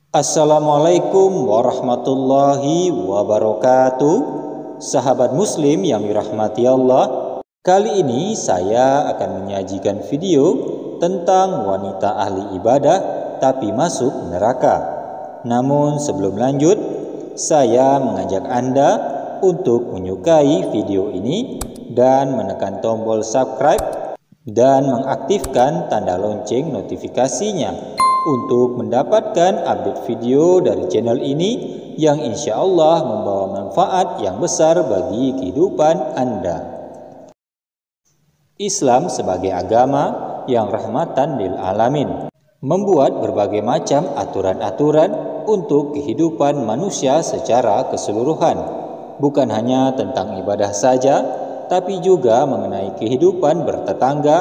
Assalamualaikum warahmatullahi wabarakatuh. Sahabat muslim yang dirahmati Allah, kali ini saya akan menyajikan video tentang wanita ahli ibadah tapi masuk neraka. Namun sebelum lanjut, saya mengajak Anda untuk menyukai video ini dan menekan tombol subscribe dan mengaktifkan tanda lonceng notifikasinya untuk mendapatkan update video dari channel ini yang insya Allah membawa manfaat yang besar bagi kehidupan Anda. Islam sebagai agama yang rahmatan lil alamin membuat berbagai macam aturan-aturan untuk kehidupan manusia secara keseluruhan. Bukan hanya tentang ibadah saja, tapi juga mengenai kehidupan bertetangga,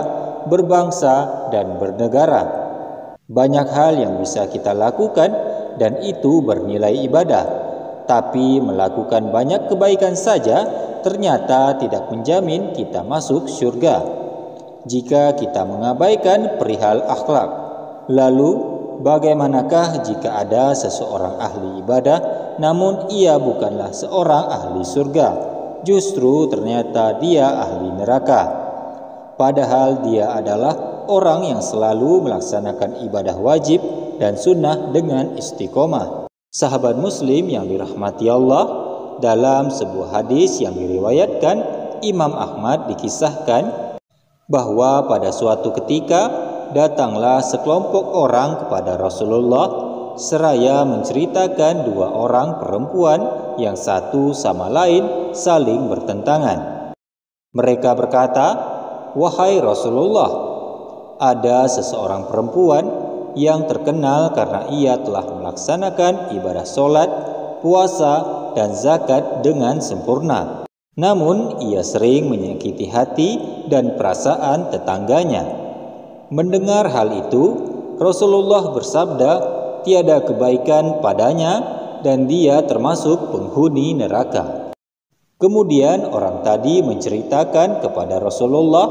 berbangsa, dan bernegara. Banyak hal yang bisa kita lakukan dan itu bernilai ibadah. Tapi melakukan banyak kebaikan saja ternyata tidak menjamin kita masuk surga. Jika kita mengabaikan perihal akhlak, lalu bagaimanakah jika ada seseorang ahli ibadah namun ia bukanlah seorang ahli surga? Justru ternyata dia ahli neraka. Padahal dia adalah orang yang selalu melaksanakan ibadah wajib dan sunnah dengan istiqomah. Sahabat muslim yang dirahmati Allah, dalam sebuah hadis yang diriwayatkan Imam Ahmad dikisahkan bahwa pada suatu ketika datanglah sekelompok orang kepada Rasulullah seraya menceritakan dua orang perempuan yang satu sama lain saling bertentangan. Mereka berkata, "Wahai Rasulullah, ada seseorang perempuan yang terkenal karena ia telah melaksanakan ibadah sholat, puasa, dan zakat dengan sempurna. Namun ia sering menyakiti hati dan perasaan tetangganya." Mendengar hal itu, Rasulullah bersabda, "Tiada kebaikan padanya dan dia termasuk penghuni neraka." Kemudian orang tadi menceritakan kepada Rasulullah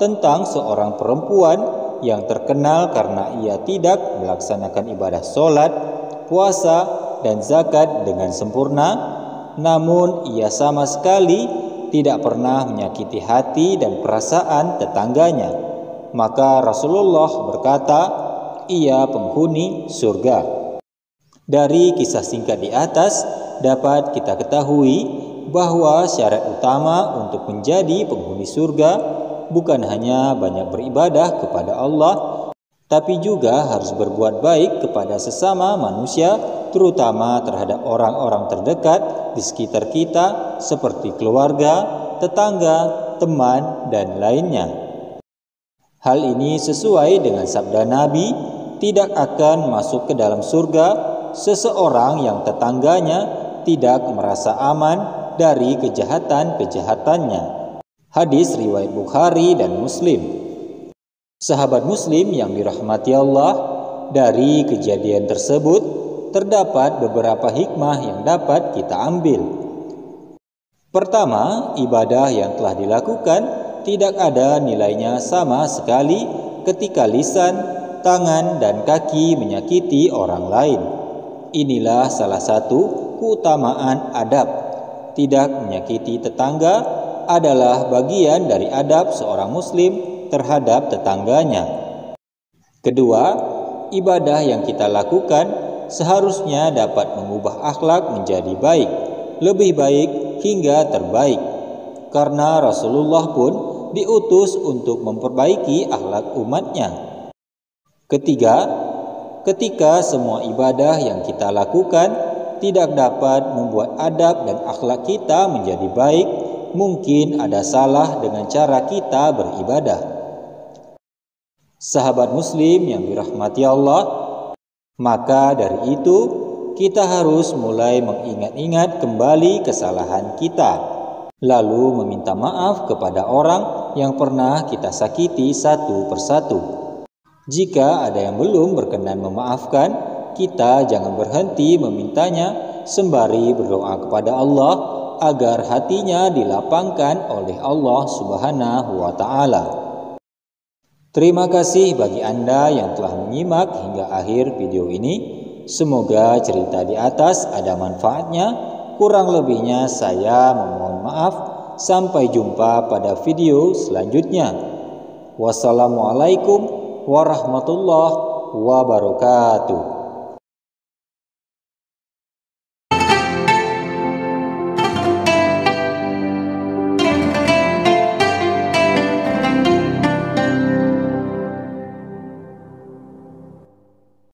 tentang seorang perempuan yang terkenal karena ia tidak melaksanakan ibadah sholat, puasa, dan zakat dengan sempurna, namun ia sama sekali tidak pernah menyakiti hati dan perasaan tetangganya. Maka Rasulullah berkata, ia penghuni surga. Dari kisah singkat di atas dapat kita ketahui bahwa syarat utama untuk menjadi penghuni surga bukan hanya banyak beribadah kepada Allah, tapi juga harus berbuat baik kepada sesama manusia, terutama terhadap orang-orang terdekat di sekitar kita seperti keluarga, tetangga, teman, dan lainnya. Hal ini sesuai dengan sabda Nabi, tidak akan masuk ke dalam surga seseorang yang tetangganya tidak merasa aman dari kejahatan-kejahatannya. Hadis riwayat Bukhari dan Muslim. Sahabat muslim yang dirahmati Allah, dari kejadian tersebut terdapat beberapa hikmah yang dapat kita ambil. Pertama, ibadah yang telah dilakukan tidak ada nilainya sama sekali ketika lisan, tangan, dan kaki menyakiti orang lain. Inilah salah satu keutamaan adab. Tidak menyakiti tetangga adalah bagian dari adab seorang muslim terhadap tetangganya. Kedua, ibadah yang kita lakukan seharusnya dapat mengubah akhlak menjadi baik, lebih baik hingga terbaik. Karena Rasulullah pun diutus untuk memperbaiki akhlak umatnya. Ketiga, ketika semua ibadah yang kita lakukan tidak dapat membuat adab dan akhlak kita menjadi baik, mungkin ada salah dengan cara kita beribadah. Sahabat muslim yang dirahmati Allah, maka dari itu kita harus mulai mengingat-ingat kembali kesalahan kita, lalu meminta maaf kepada orang yang pernah kita sakiti satu persatu. Jika ada yang belum berkenan memaafkan, kita jangan berhenti memintanya sembari berdoa kepada Allah agar hatinya dilapangkan oleh Allah Subhanahu wa Ta'ala. Terima kasih bagi Anda yang telah menyimak hingga akhir video ini. Semoga cerita di atas ada manfaatnya. Kurang lebihnya saya memohon maaf. Sampai jumpa pada video selanjutnya. Wassalamualaikum warahmatullahi wabarakatuh.